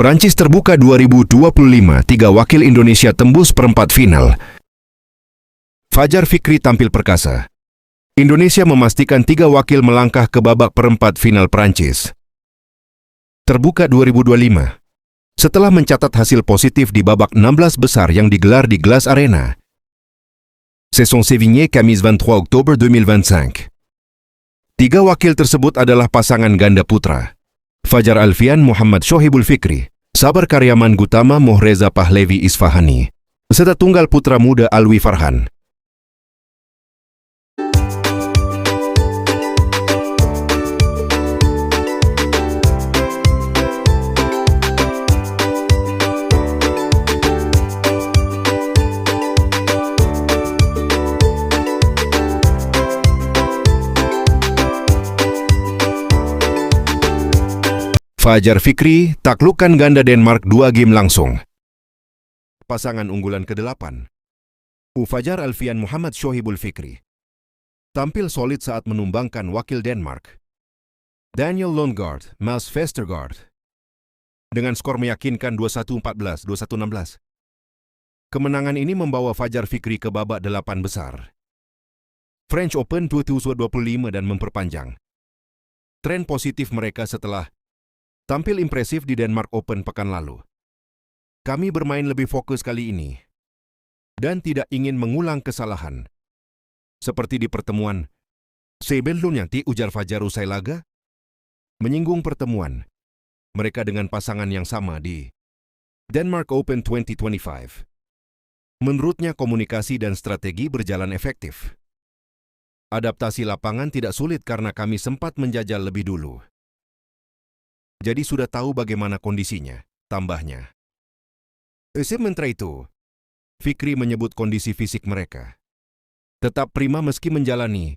Perancis terbuka 2025, 3 wakil Indonesia tembus perempat final. Fajar Fikri tampil perkasa. Indonesia memastikan 3 wakil melangkah ke babak perempat final Perancis. Terbuka 2025. Setelah mencatat hasil positif di babak 16 besar yang digelar di Glass Arena. Saison Sévigné Kamis 23 Oktober 2025. 3 wakil tersebut adalah pasangan ganda putra. Fajar Alfian Muhammad Shohibul Fikri, Sabar Karyaman Gutama Mohreza Pahlevi Isfahani, serta tunggal putra muda Alwi Farhan. Fajar Fikri taklukkan ganda Denmark 2 game langsung. Pasangan unggulan ke-8. Fajar Alfian Muhammad Shohibul Fikri tampil solid saat menumbangkan wakil Denmark, Daniel Lundgaard, Mads Vestergaard, dengan skor meyakinkan 21-14, 21-16. Kemenangan ini membawa Fajar Fikri ke babak 8 besar French Open 2025 dan memperpanjang tren positif mereka setelah tampil impresif di Denmark Open pekan lalu. Kami bermain lebih fokus kali ini dan tidak ingin mengulang kesalahan seperti di pertemuan sebelumnya, ujar Fajar usai laga, menyinggung pertemuan mereka dengan pasangan yang sama di Denmark Open 2025. Menurutnya komunikasi dan strategi berjalan efektif. Adaptasi lapangan tidak sulit karena kami sempat menjajal lebih dulu. Jadi sudah tahu bagaimana kondisinya, tambahnya. Sementara itu, Fikri menyebut kondisi fisik mereka tetap prima meski menjalani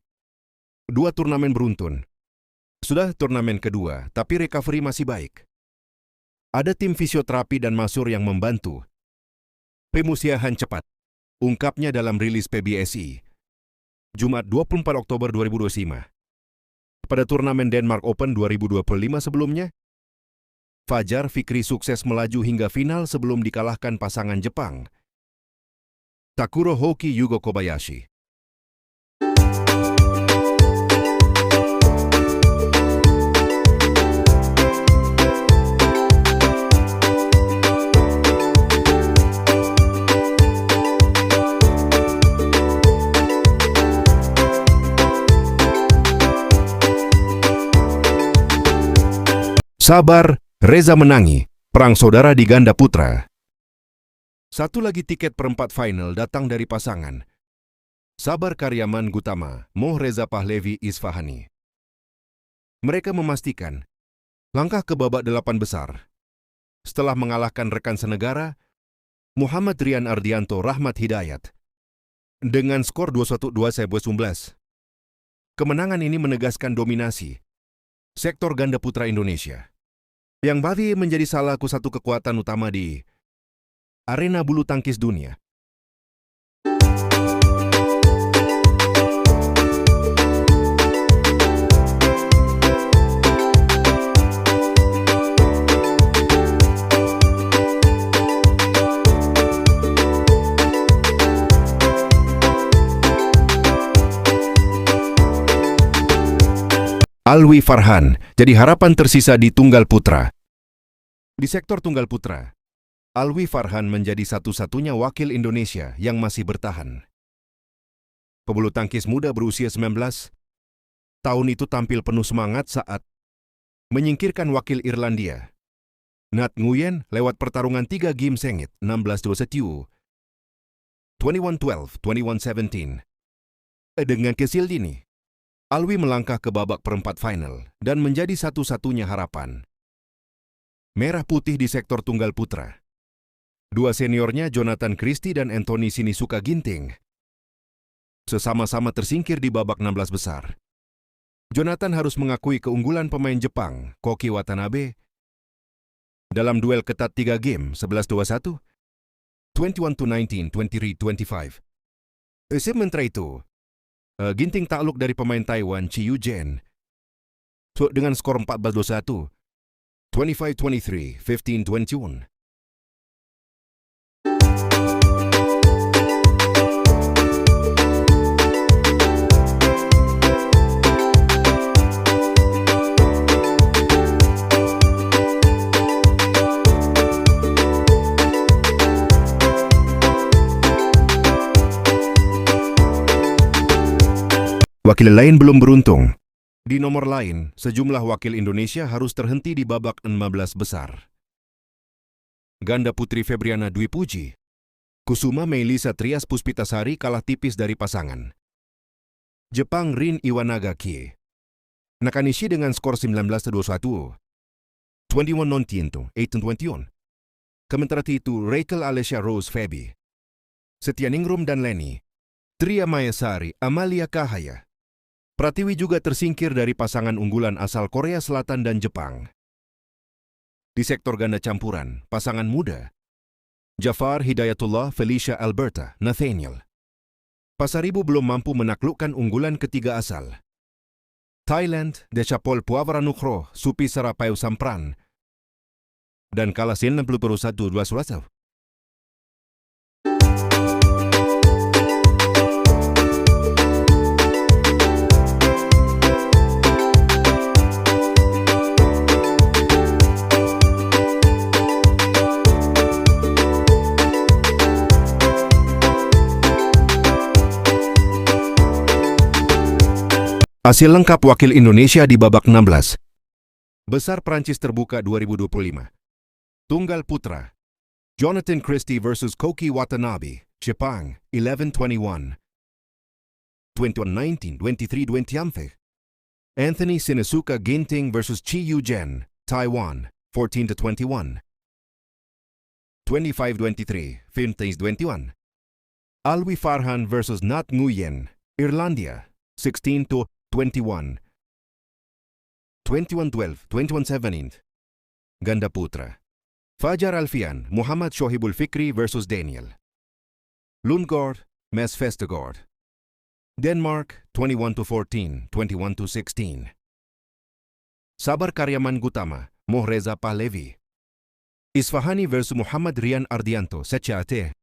2 turnamen beruntun. Sudah turnamen kedua, tapi recovery masih baik. Ada tim fisioterapi dan masur yang membantu pemulihan cepat, ungkapnya dalam rilis PBSI, Jumat 24 Oktober 2025. Pada turnamen Denmark Open 2025 sebelumnya, Fajar Fikri sukses melaju hingga final sebelum dikalahkan pasangan Jepang, Takuro Hoki Yugo Kobayashi. Sabar, Reza menangi, perang saudara di ganda putra. Satu lagi tiket perempat final datang dari pasangan Sabar Karyaman Gutama, Mohreza Pahlevi Isfahani. Mereka memastikan langkah ke babak 8 besar setelah mengalahkan rekan senegara Muhammad Rian Ardianto Rahmat Hidayat dengan skor 21-12. Kemenangan ini menegaskan dominasi sektor ganda putra Indonesia, yang berarti menjadi salah satu kekuatan utama di arena bulu tangkis dunia. Alwi Farhan jadi harapan tersisa di tunggal putra. Di sektor tunggal putra, Alwi Farhan menjadi satu-satunya wakil Indonesia yang masih bertahan. Pebulu tangkis muda berusia 19 tahun itu tampil penuh semangat saat menyingkirkan wakil Irlandia, Nat Nguyen, lewat pertarungan 3 game sengit 16-21, 21-12, 21-17. Dengan kesil dini, Alwi melangkah ke babak perempat final dan menjadi satu-satunya harapan merah putih di sektor tunggal putra. 2 seniornya Jonathan Christie dan Anthony Sinisuka Ginting sesama-sama tersingkir di babak 16 besar. Jonathan harus mengakui keunggulan pemain Jepang, Koki Watanabe, dalam duel ketat 3 game 11-21, 21-19, 23-25. Sementara itu, Ginting takluk dari pemain Taiwan Chi Yu Jen dengan skor 14-21, 25-23, 15-21. Wakil lain belum beruntung. Di nomor lain, sejumlah wakil Indonesia harus terhenti di babak 16 besar. Ganda putri Febriana Dwi Puji, Kusuma Melisa Trias Puspitasari kalah tipis dari pasangan. Jepang Rin Iwanaga Kie, Nakanishi dengan skor 19-21. 21-19, 18-21. Sementara itu, Rachel Alessia Rose Febi, Setianingrum dan Leni, Tria Mayasari, Amalia Kahaya. Pratiwi juga tersingkir dari pasangan unggulan asal Korea Selatan dan Jepang. Di sektor ganda campuran, pasangan muda, Jafar Hidayatullah Felicia Alberta Nathaniel. Pasaribu belum mampu menaklukkan unggulan ketiga asal. Thailand Dechapol Puavaranukroh Supi Sarapayau Sampran dan kalah 91-12. Hasil lengkap wakil Indonesia di babak 16 besar Prancis terbuka 2025. Tunggal putra, Jonathan Christie versus Koki Watanabe, Jepang, 11-21. 21-19, 23-20. Anthony Sinesuka Ginting versus Chi Yu-jen, Taiwan, 14-21. 25-23, 15-21. Alwi Farhan versus Nat Nguyen, Irlandia, 16-21. 21-12, 21-17. Ganda putra, Fajar Alfian, Muhammad Shohibul Fikri versus Daniel Lundgaard, Mads Vestergaard. Denmark, 21-14, 21-16. Sabar Karyaman Gutama, Mohreza Pahlevi. Isfahani versus Muhammad Rian Ardianto, Secate.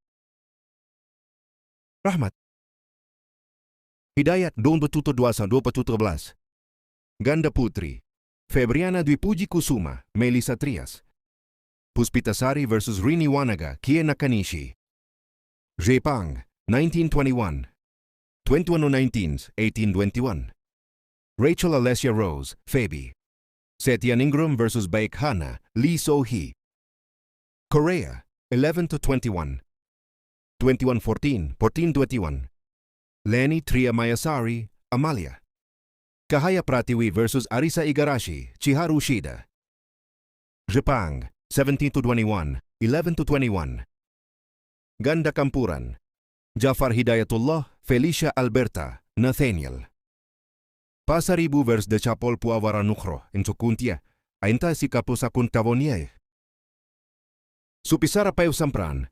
Rahmat Hidayat, 2-12. Ganda putri, Febriana Dwi Puji Kusuma, Melisa Trias. Puspitasari versus Rini Wanaga, Kie Nakanishi. Jepang, 19-21. 21-19, 18-21. Rachel Alessia Rose, Febi. Setianingrum versus Baek Hana, Lee So-hee. Korea, 11-21. 21-14, 14-21. Leni Tria Mayasari, Amalia. Kahaya Pratiwi versus Arisa Igarashi, Chiharu Shida. Jepang, 17-21, 11-21. Ganda campuran, Jafar Hidayatullah, Felicia Alberta, Nathaniel. Pasaribu versus Dechapol Puavaranukroh, Insukuntia, Ainta Sikapusakun Tavonier. Supi Sarapayau Sampran,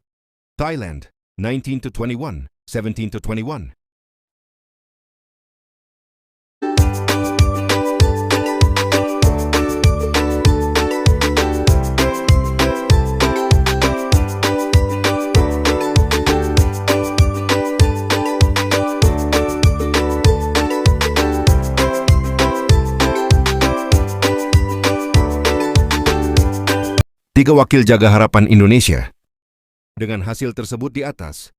Thailand, 19-21, 17-21. Tiga wakil jaga harapan Indonesia. Dengan hasil tersebut di atas,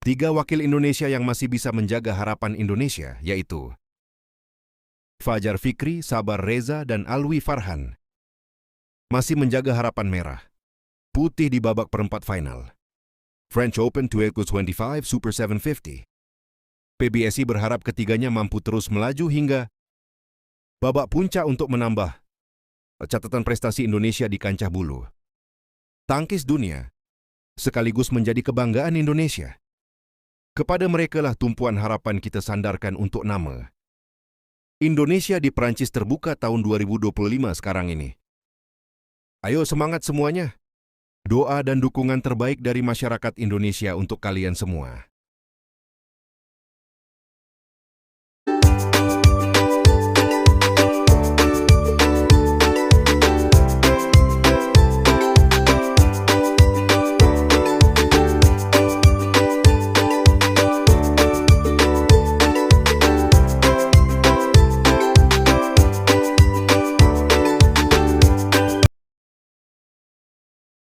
tiga wakil Indonesia yang masih bisa menjaga harapan Indonesia yaitu Fajar Fikri, Sabar Reza, dan Alwi Farhan. Masih menjaga harapan merah putih di babak perempat final. French Open 2025 Super 750. PBSI berharap ketiganya mampu terus melaju hingga babak puncak untuk menambah catatan prestasi Indonesia di kancah bulu tangkis dunia, sekaligus menjadi kebanggaan Indonesia. Kepada merekalah tumpuan harapan kita sandarkan untuk nama Indonesia di Prancis terbuka tahun 2025 sekarang ini. Ayo semangat semuanya. Doa dan dukungan terbaik dari masyarakat Indonesia untuk kalian semua.